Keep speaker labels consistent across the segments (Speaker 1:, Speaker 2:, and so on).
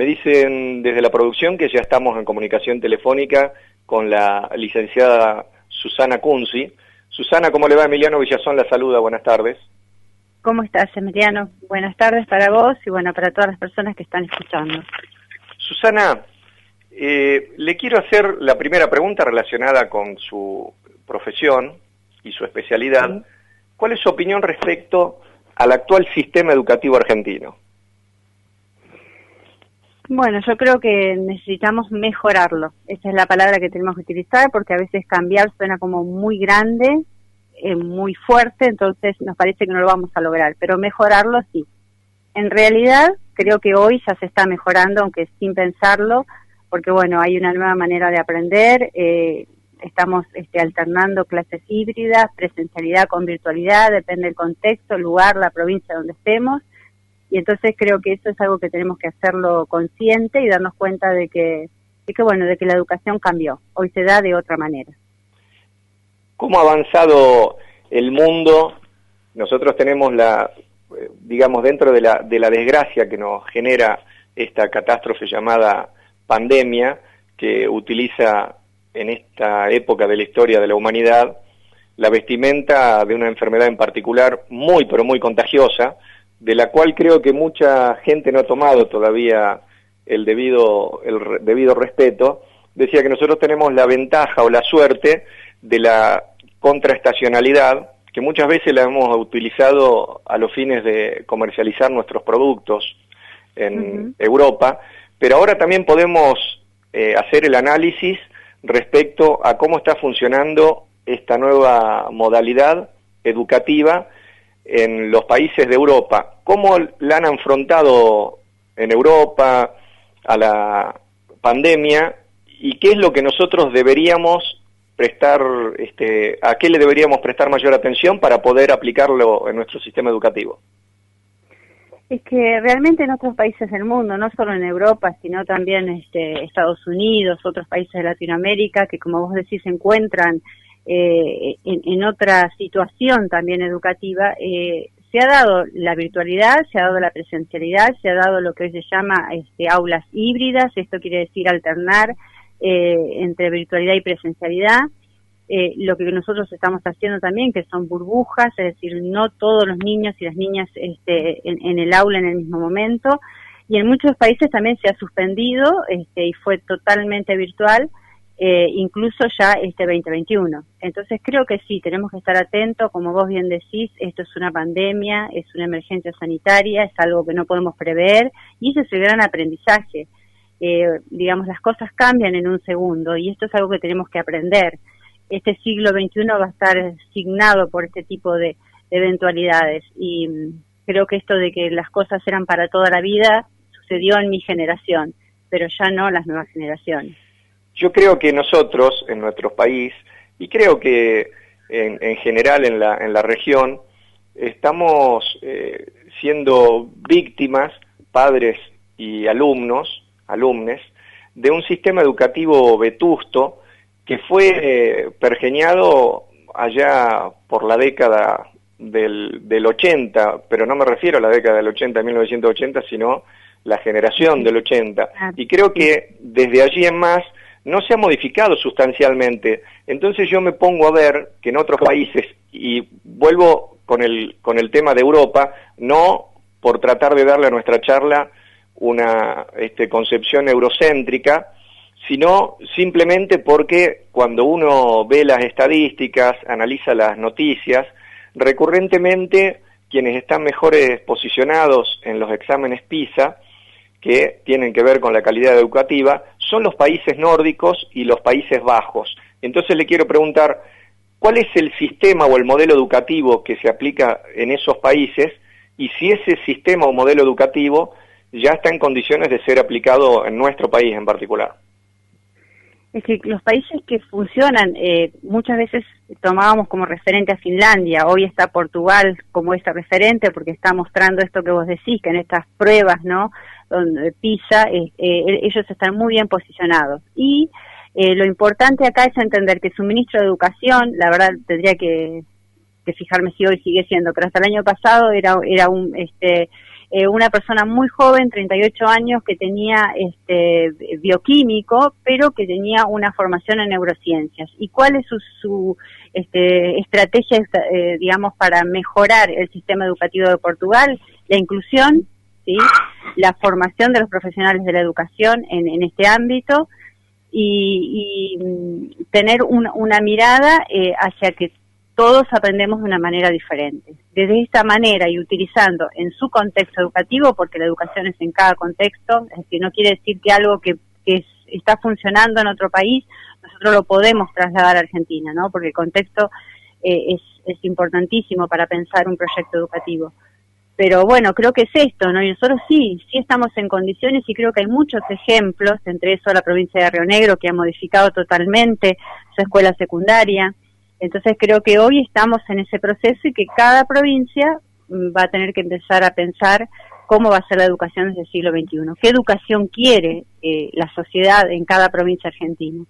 Speaker 1: dicen desde la producción que ya estamos en comunicación telefónica con la licenciada Susana Kunzi. Susana, ¿cómo le va? Emiliano Villazón la saluda, buenas tardes.
Speaker 2: ¿Cómo estás, Emiliano? Buenas tardes para vos y bueno, para todas las personas que están escuchando.
Speaker 1: Susana, le quiero hacer la primera pregunta relacionada con su profesión y su especialidad. Sí. ¿Cuál es su opinión respecto al actual sistema educativo argentino?
Speaker 2: Bueno, yo creo que necesitamos mejorarlo. Esa es la palabra que tenemos que utilizar porque a veces cambiar suena como muy grande, muy fuerte, entonces nos parece que no lo vamos a lograr, pero mejorarlo sí. En realidad creo que hoy ya se está mejorando, aunque sin pensarlo, porque bueno, hay una nueva manera de aprender, estamos alternando clases híbridas, presencialidad con virtualidad, depende del contexto, el lugar, la provincia donde estemos. Y entonces creo que eso es algo que tenemos que hacerlo consciente y darnos cuenta de que la educación cambió. Hoy se da de otra manera.
Speaker 1: ¿Cómo ha avanzado el mundo? Nosotros tenemos digamos, dentro de la desgracia que nos genera esta catástrofe llamada pandemia, que utiliza en esta época de la historia de la humanidad la vestimenta de una enfermedad en particular muy, pero muy contagiosa, de la cual creo que mucha gente no ha tomado todavía el debido respeto. Decía que nosotros tenemos la ventaja o la suerte de la contraestacionalidad, que muchas veces la hemos utilizado a los fines de comercializar nuestros productos en Europa, pero ahora también podemos hacer el análisis respecto a cómo está funcionando esta nueva modalidad educativa en los países de Europa. ¿Cómo la han afrontado en Europa a la pandemia y qué es lo que nosotros deberíamos prestar, a qué le deberíamos prestar mayor atención para poder aplicarlo en nuestro sistema educativo?
Speaker 2: Es que realmente en otros países del mundo, no solo en Europa, sino también Estados Unidos, otros países de Latinoamérica, que como vos decís se encuentran en otra situación también educativa, se ha dado la virtualidad, se ha dado la presencialidad, se ha dado lo que hoy se llama aulas híbridas. Esto quiere decir alternar entre virtualidad y presencialidad. Lo que nosotros estamos haciendo también, que son burbujas, es decir, no todos los niños y las niñas en el aula en el mismo momento, y en muchos países también se ha suspendido y fue totalmente virtual, incluso ya 2021. Entonces creo que sí, tenemos que estar atentos, como vos bien decís, esto es una pandemia, es una emergencia sanitaria, es algo que no podemos prever, y ese es el gran aprendizaje. Digamos, las cosas cambian en un segundo, y esto es algo que tenemos que aprender. Este siglo XXI va a estar signado por este tipo de eventualidades, y creo que esto de que las cosas eran para toda la vida sucedió en mi generación, pero ya no las nuevas generaciones.
Speaker 1: Yo creo que nosotros, en nuestro país, y creo que en general en la región, estamos siendo víctimas, padres y alumnes, de un sistema educativo vetusto que fue pergeñado allá por la década del 80, pero no me refiero a la década del 80, 1980, sino la generación del 80. Y creo que desde allí en más no se ha modificado sustancialmente. Entonces yo me pongo a ver que en otros países, y vuelvo con el tema de Europa, no por tratar de darle a nuestra charla una concepción eurocéntrica, sino simplemente porque cuando uno ve las estadísticas, analiza las noticias, recurrentemente quienes están mejores posicionados en los exámenes PISA, que tienen que ver con la calidad educativa, son los países nórdicos y los Países Bajos. Entonces le quiero preguntar, ¿cuál es el sistema o el modelo educativo que se aplica en esos países? Y si ese sistema o modelo educativo ya está en condiciones de ser aplicado en nuestro país en particular.
Speaker 2: Es que los países que funcionan, muchas veces tomábamos como referente a Finlandia, hoy está Portugal como ese referente porque está mostrando esto que vos decís, que en estas pruebas, ¿no?, donde PISA, ellos están muy bien posicionados. Y lo importante acá es entender que su ministro de Educación, la verdad tendría que fijarme si hoy sigue siendo, pero hasta el año pasado era un una persona muy joven, 38 años, que tenía bioquímico, pero que tenía una formación en neurociencias. ¿Y cuál es su estrategia, digamos, para mejorar el sistema educativo de Portugal? La inclusión, ¿sí? La formación de los profesionales de la educación en este ámbito, y tener una mirada hacia que todos aprendemos de una manera diferente. Desde esta manera y utilizando en su contexto educativo, porque la educación es en cada contexto, es decir, no quiere decir que algo que está funcionando en otro país, nosotros lo podemos trasladar a Argentina, ¿no? Porque el contexto es importantísimo para pensar un proyecto educativo. Pero bueno, creo que es esto, ¿no? Y nosotros sí estamos en condiciones, y creo que hay muchos ejemplos, entre eso la provincia de Río Negro, que ha modificado totalmente su escuela secundaria. Entonces creo que hoy estamos en ese proceso y que cada provincia va a tener que empezar a pensar cómo va a ser la educación desde el siglo XXI. ¿Qué educación quiere la sociedad en cada provincia argentina?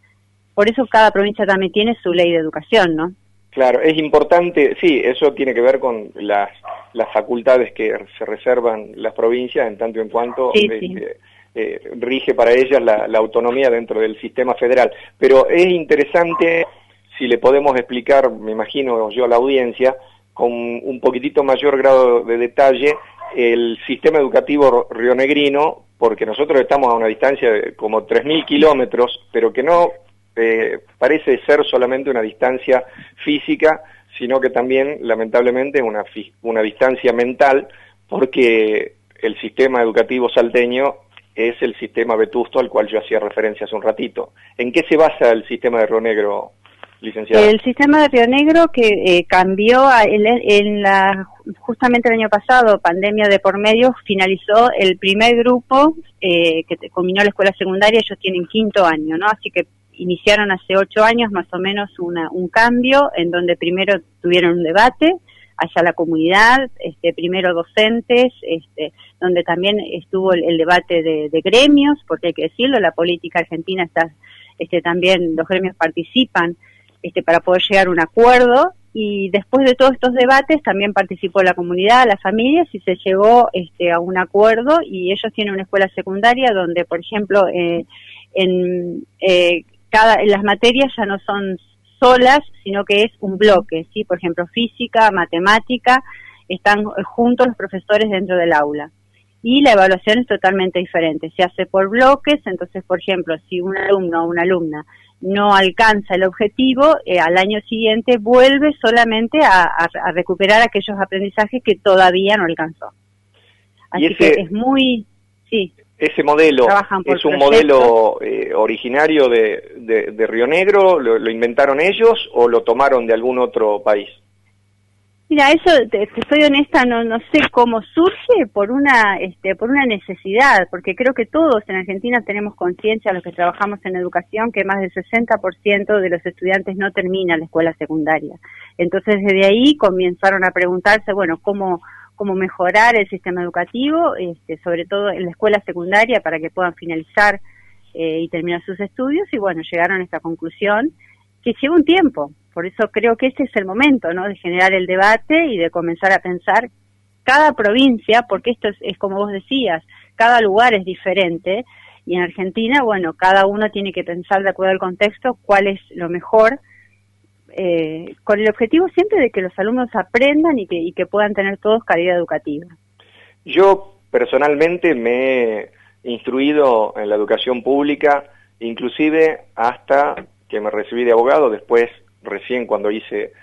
Speaker 2: Por eso cada provincia también tiene su ley de educación, ¿no?
Speaker 1: Claro, es importante, sí, eso tiene que ver con las facultades que se reservan las provincias en tanto en cuanto rige para ellas la autonomía dentro del sistema federal. Pero es interesante si le podemos explicar, me imagino yo a la audiencia, con un poquitito mayor grado de detalle, el sistema educativo rionegrino, porque nosotros estamos a una distancia de como 3.000 kilómetros, pero que no parece ser solamente una distancia física, sino que también, lamentablemente, una distancia mental, porque el sistema educativo salteño es el sistema vetusto al cual yo hacía referencia hace un ratito. ¿En qué se basa el sistema de Río Negro, licenciada?
Speaker 2: El sistema de Río Negro que cambió justamente el año pasado, pandemia de por medio, finalizó el primer grupo que culminó la escuela secundaria. Ellos tienen 5º año, ¿no? Así que iniciaron hace 8 años más o menos un cambio en donde primero tuvieron un debate hacia la comunidad, primero docentes, donde también estuvo el debate de gremios, porque hay que decirlo, la política argentina está, también los gremios participan para poder llegar a un acuerdo, y después de todos estos debates también participó la comunidad, las familias, y se llegó a un acuerdo, y ellos tienen una escuela secundaria donde, por ejemplo, las materias ya no son solas, sino que es un bloque, ¿sí? Por ejemplo, física, matemática, están juntos los profesores dentro del aula. Y la evaluación es totalmente diferente, se hace por bloques. Entonces, por ejemplo, si un alumno o una alumna no alcanza el objetivo, al año siguiente vuelve solamente a recuperar aquellos aprendizajes que todavía no alcanzó. Así que es muy... Sí.
Speaker 1: Ese modelo es un modelo originario de Río Negro, ¿lo inventaron ellos o lo tomaron de algún otro país?
Speaker 2: Mira, eso, te soy honesta, no sé cómo surge por una necesidad, porque creo que todos en Argentina tenemos conciencia, los que trabajamos en educación, que más del 60% de los estudiantes no terminan la escuela secundaria. Entonces, desde ahí comenzaron a preguntarse, bueno, cómo mejorar el sistema educativo, sobre todo en la escuela secundaria, para que puedan finalizar y terminar sus estudios, y bueno, llegaron a esta conclusión que lleva un tiempo. Por eso creo que este es el momento, ¿no?, de generar el debate y de comenzar a pensar cada provincia, porque esto es como vos decías, cada lugar es diferente, y en Argentina, bueno, cada uno tiene que pensar de acuerdo al contexto cuál es lo mejor, con el objetivo siempre de que los alumnos aprendan y que puedan tener todos calidad educativa.
Speaker 1: Yo personalmente me he instruido en la educación pública, inclusive hasta que me recibí de abogado. Después, recién cuando hice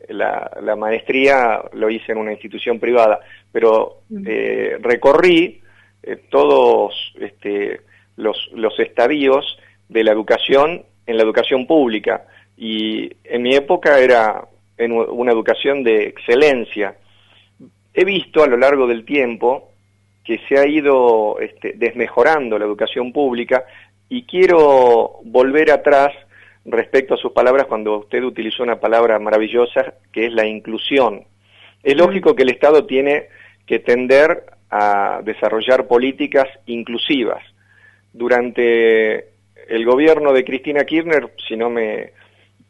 Speaker 1: la maestría, lo hice en una institución privada, pero recorrí todos los estadios de la educación en la educación pública, y en mi época era una educación de excelencia. He visto a lo largo del tiempo que se ha ido desmejorando la educación pública, y quiero volver atrás respecto a sus palabras cuando usted utilizó una palabra maravillosa, que es la inclusión. Es lógico que el Estado tiene que tender a desarrollar políticas inclusivas. Durante el gobierno de Cristina Kirchner, si no me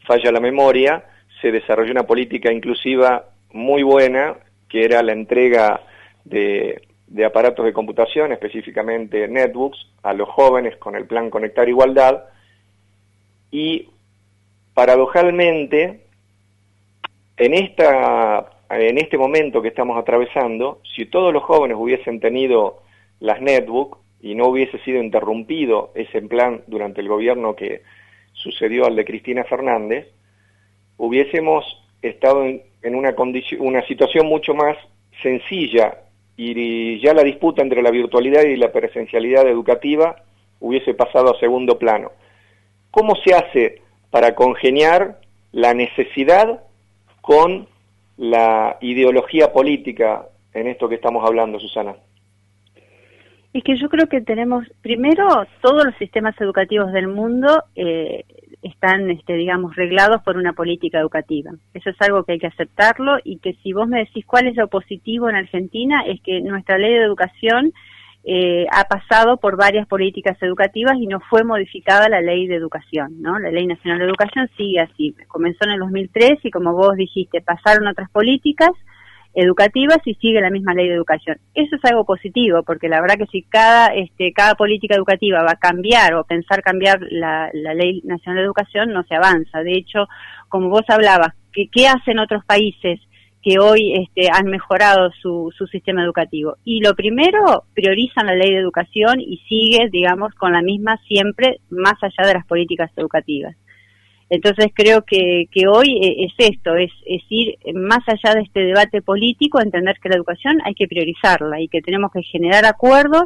Speaker 1: falla la memoria, se desarrolló una política inclusiva muy buena, que era la entrega de de aparatos de computación, específicamente netbooks, a los jóvenes con el plan Conectar Igualdad, y paradojalmente, en este momento que estamos atravesando, si todos los jóvenes hubiesen tenido las netbooks y no hubiese sido interrumpido ese plan durante el gobierno que sucedió al de Cristina Fernández, hubiésemos estado en una situación mucho más sencilla, y ya la disputa entre la virtualidad y la presencialidad educativa hubiese pasado a segundo plano. ¿Cómo se hace para congeniar la necesidad con la ideología política en esto que estamos hablando, Susana?
Speaker 2: Es que yo creo que tenemos, primero, todos los sistemas educativos del mundo están, digamos, reglados por una política educativa. Eso es algo que hay que aceptarlo, y que si vos me decís cuál es lo positivo en Argentina, es que nuestra ley de educación ha pasado por varias políticas educativas y no fue modificada la ley de educación, ¿no? La Ley Nacional de Educación sigue así. Comenzó en el 2003 y, como vos dijiste, pasaron otras políticas educativas y sigue la misma ley de educación. Eso es algo positivo, porque la verdad que si cada política educativa va a cambiar o pensar cambiar la Ley Nacional de Educación, no se avanza. De hecho, como vos hablabas, ¿qué hacen otros países que hoy han mejorado su sistema educativo? Y lo primero, priorizan la ley de educación y sigue, digamos, con la misma siempre, más allá de las políticas educativas. Entonces creo que hoy es esto, es ir más allá de este debate político, entender que la educación hay que priorizarla y que tenemos que generar acuerdos,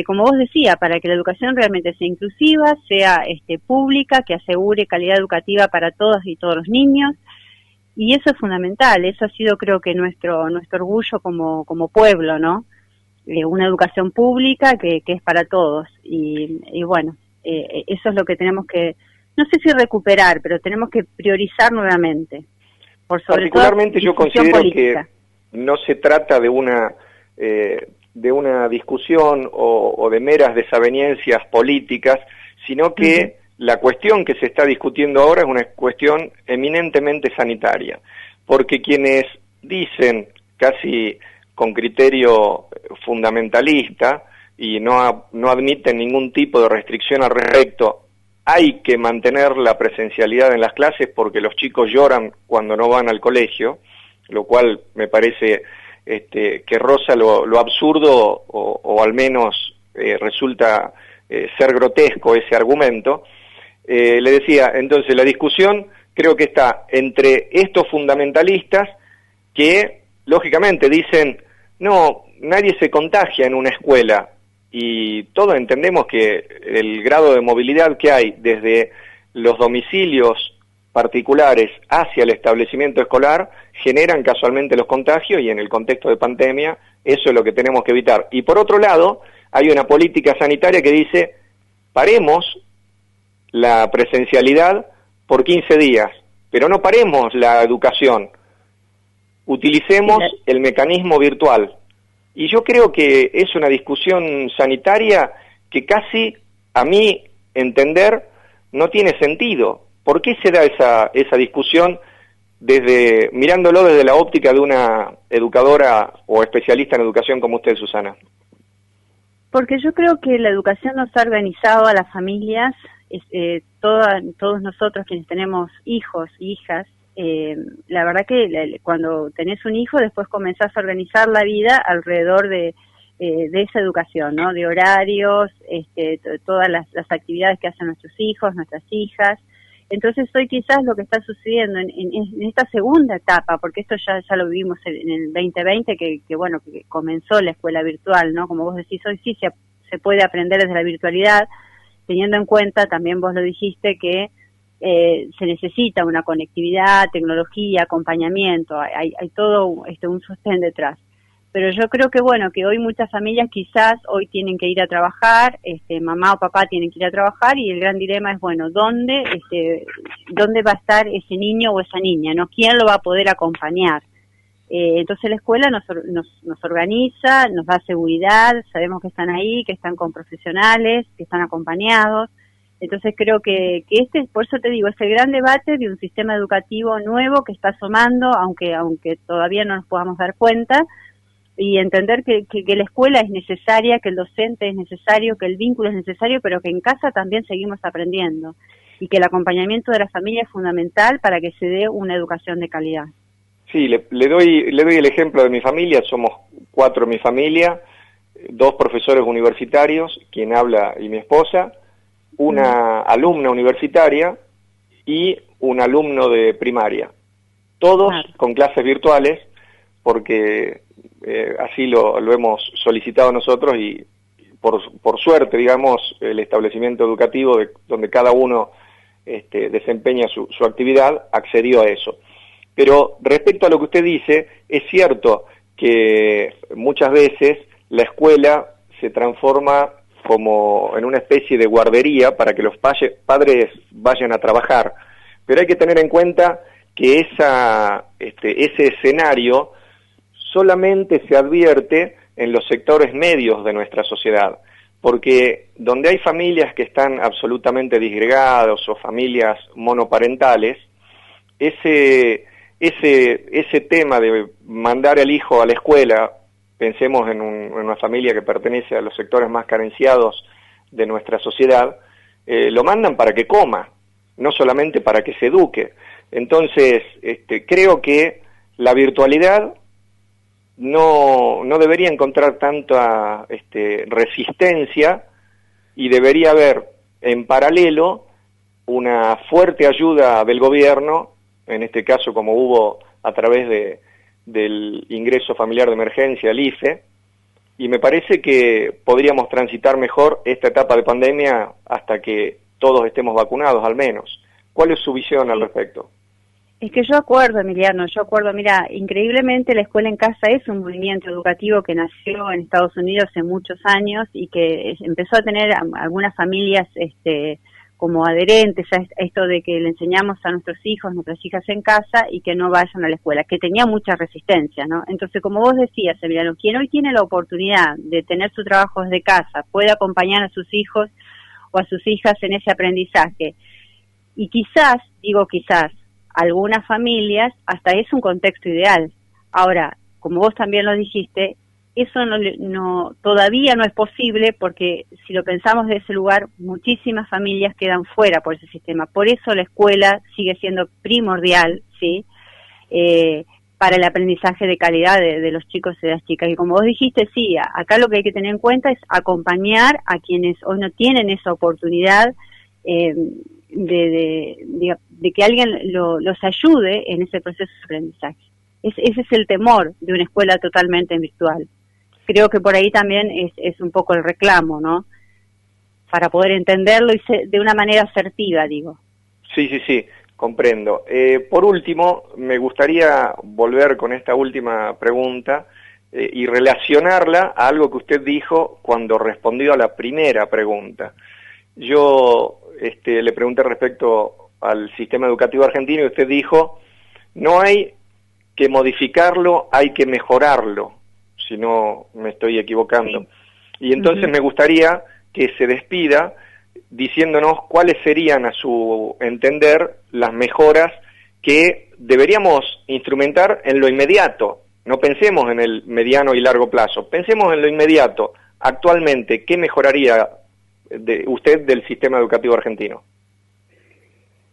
Speaker 2: como vos decías, para que la educación realmente sea inclusiva, sea pública, que asegure calidad educativa para todas y todos los niños. Y eso es fundamental, eso ha sido, creo que, nuestro orgullo como pueblo, ¿no? Una educación pública que es para todos. Y bueno, eso es lo que tenemos que, no sé si recuperar, pero tenemos que priorizar nuevamente.
Speaker 1: Particularmente yo considero política. Que no se trata de una discusión o de meras desavenencias políticas, sino que la cuestión que se está discutiendo ahora es una cuestión eminentemente sanitaria, porque quienes dicen, casi con criterio fundamentalista, y no admiten ningún tipo de restricción al respecto, hay que mantener la presencialidad en las clases porque los chicos lloran cuando no van al colegio, lo cual me parece que roza lo absurdo, o al menos resulta ser grotesco ese argumento. Le decía, entonces la discusión creo que está entre estos fundamentalistas que lógicamente dicen, no, nadie se contagia en una escuela, y todos entendemos que el grado de movilidad que hay desde los domicilios particulares hacia el establecimiento escolar generan casualmente los contagios, y en el contexto de pandemia eso es lo que tenemos que evitar. Y por otro lado, hay una política sanitaria que dice, paremos la presencialidad por 15 días, pero no paremos la educación, utilicemos el mecanismo virtual. Y yo creo que es una discusión sanitaria que casi, a mi entender, no tiene sentido. ¿Por qué se da esa discusión mirándolo desde la óptica de una educadora o especialista en educación como usted, Susana?
Speaker 2: Porque yo creo que la educación nos ha organizado a las familias, todos nosotros quienes tenemos hijos e hijas, la verdad que cuando tenés un hijo después comenzás a organizar la vida alrededor de esa educación, ¿no? De horarios, todas las actividades que hacen nuestros hijos, nuestras hijas. Entonces hoy quizás lo que está sucediendo en esta segunda etapa, porque esto ya lo vivimos en el 2020, que comenzó la escuela virtual, ¿no? Como vos decís, hoy sí se puede aprender desde la virtualidad, teniendo en cuenta, también vos lo dijiste, que se necesita una conectividad, tecnología, acompañamiento, hay todo un sostén detrás. Pero yo creo que que hoy muchas familias quizás hoy tienen que ir a trabajar, mamá o papá tienen que ir a trabajar, y el gran dilema es, ¿dónde va a estar ese niño o esa niña? ¿No? ¿Quién lo va a poder acompañar? Entonces la escuela nos organiza, nos da seguridad, sabemos que están ahí, que están con profesionales, que están acompañados. Entonces creo que por eso te digo, es el gran debate de un sistema educativo nuevo que está asomando, aunque todavía no nos podamos dar cuenta, y entender que la escuela es necesaria, que el docente es necesario, que el vínculo es necesario, pero que en casa también seguimos aprendiendo y que el acompañamiento de la familia es fundamental para que se dé una educación de calidad.
Speaker 1: Sí, le doy el ejemplo de mi familia. Somos 4 en mi familia, 2 profesores universitarios, quien habla y mi esposa, una alumna universitaria y un alumno de primaria. Todos con clases virtuales, porque así lo hemos solicitado nosotros y por suerte, digamos, el establecimiento educativo donde cada uno desempeña su actividad accedió a eso. Pero respecto a lo que usted dice, es cierto que muchas veces la escuela se transforma como en una especie de guardería para que los padres vayan a trabajar, pero hay que tener en cuenta que ese escenario solamente se advierte en los sectores medios de nuestra sociedad, porque donde hay familias que están absolutamente disgregadas o familias monoparentales, ese tema de mandar al hijo a la escuela, pensemos en una familia que pertenece a los sectores más carenciados de nuestra sociedad, lo mandan para que coma, no solamente para que se eduque. Entonces, creo que la virtualidad no debería encontrar tanta resistencia y debería haber en paralelo una fuerte ayuda del gobierno, en este caso como hubo a través del ingreso familiar de emergencia, el IFE, y me parece que podríamos transitar mejor esta etapa de pandemia hasta que todos estemos vacunados al menos. ¿Cuál es su visión al respecto?
Speaker 2: Es que yo acuerdo, Emiliano, mira, increíblemente la escuela en casa es un movimiento educativo que nació en Estados Unidos hace muchos años y que empezó a tener algunas familias como adherentes a esto de que le enseñamos a nuestras hijas en casa y que no vayan a la escuela, que tenía mucha resistencia, ¿no? Entonces, como vos decías, Emiliano, quien hoy tiene la oportunidad de tener su trabajo desde casa, puede acompañar a sus hijos o a sus hijas en ese aprendizaje. Y quizás, algunas familias hasta es un contexto ideal. Ahora, como vos también lo dijiste, eso todavía no es posible porque si lo pensamos de ese lugar, muchísimas familias quedan fuera por ese sistema. Por eso la escuela sigue siendo primordial, ¿sí? Para el aprendizaje de calidad de los chicos y de las chicas. Y como vos dijiste, sí, acá lo que hay que tener en cuenta es acompañar a quienes hoy no tienen esa oportunidad de que alguien los ayude en ese proceso de aprendizaje. Ese es el temor de una escuela totalmente virtual. Creo que por ahí también es un poco el reclamo, ¿no? Para poder entenderlo y de una manera asertiva, digo.
Speaker 1: Sí, comprendo. Por último, me gustaría volver con esta última pregunta y relacionarla a algo que usted dijo cuando respondió a la primera pregunta. Yo le pregunté respecto al sistema educativo argentino y usted dijo, no hay que modificarlo, hay que mejorarlo, si no me estoy equivocando. Sí. Y entonces me gustaría que se despida diciéndonos cuáles serían, a su entender, las mejoras que deberíamos instrumentar en lo inmediato. No pensemos en el mediano y largo plazo, pensemos en lo inmediato. Actualmente, ¿qué mejoraría usted del sistema educativo argentino?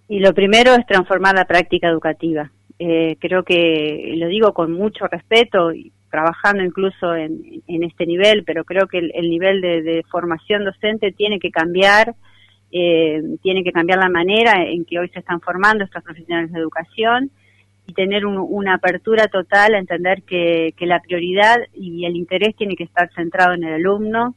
Speaker 2: Y lo primero es transformar la práctica educativa. Creo que lo digo con mucho respeto, y trabajando incluso en este nivel, pero creo que el nivel de formación docente tiene que cambiar la manera en que hoy se están formando estos profesionales de educación y tener una apertura total a entender que la prioridad y el interés tiene que estar centrado en el alumno.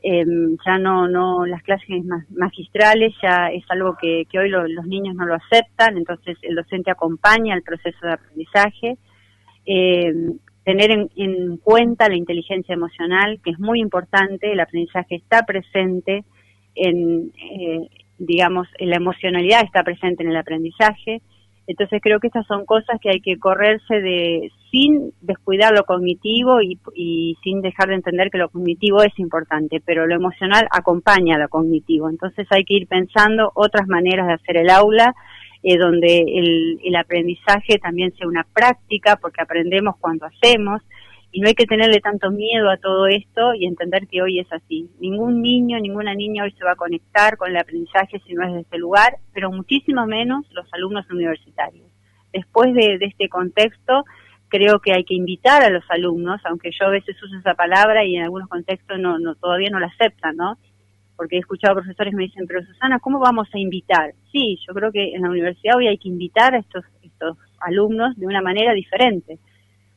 Speaker 2: Ya no las clases magistrales ya es algo que hoy los niños no lo aceptan, entonces el docente acompaña el proceso de aprendizaje, tener en cuenta la inteligencia emocional, que es muy importante. El aprendizaje está presente la emocionalidad está presente en el aprendizaje. Entonces creo que estas son cosas que hay que correrse sin descuidar lo cognitivo y sin dejar de entender que lo cognitivo es importante, pero lo emocional acompaña a lo cognitivo. Entonces hay que ir pensando otras maneras de hacer el aula, donde el aprendizaje también sea una práctica, porque aprendemos cuando hacemos, y no hay que tenerle tanto miedo a todo esto y entender que hoy es así. Ningún niño, ninguna niña hoy se va a conectar con el aprendizaje si no es de este lugar, pero muchísimo menos los alumnos universitarios. Después de este contexto, creo que hay que invitar a los alumnos, aunque yo a veces uso esa palabra y en algunos contextos todavía no la aceptan, ¿no? Porque he escuchado profesores que me dicen, pero Susana, ¿cómo vamos a invitar? Sí, yo creo que en la universidad hoy hay que invitar a estos alumnos de una manera diferente,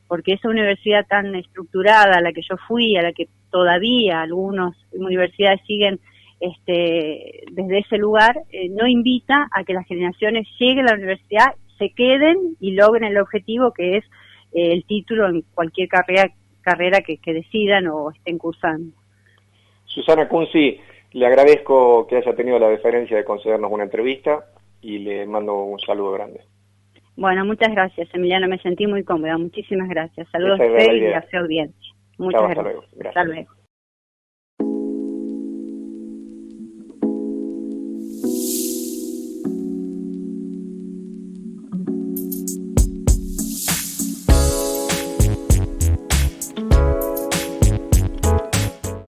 Speaker 2: porque esa universidad tan estructurada a la que yo fui, a la que todavía algunas universidades siguen desde ese lugar, no invita a que las generaciones lleguen a la universidad, se queden y logren el objetivo que es el título en cualquier carrera que decidan o estén cursando.
Speaker 1: Susana Kunzi, le agradezco que haya tenido la deferencia de concedernos una entrevista y le mando un saludo grande.
Speaker 2: Bueno, muchas gracias, Emiliano, me sentí muy cómoda, muchísimas gracias. Saludos a usted y a su audiencia. Muchas gracias.
Speaker 1: Hasta luego. Gracias.
Speaker 2: Hasta luego.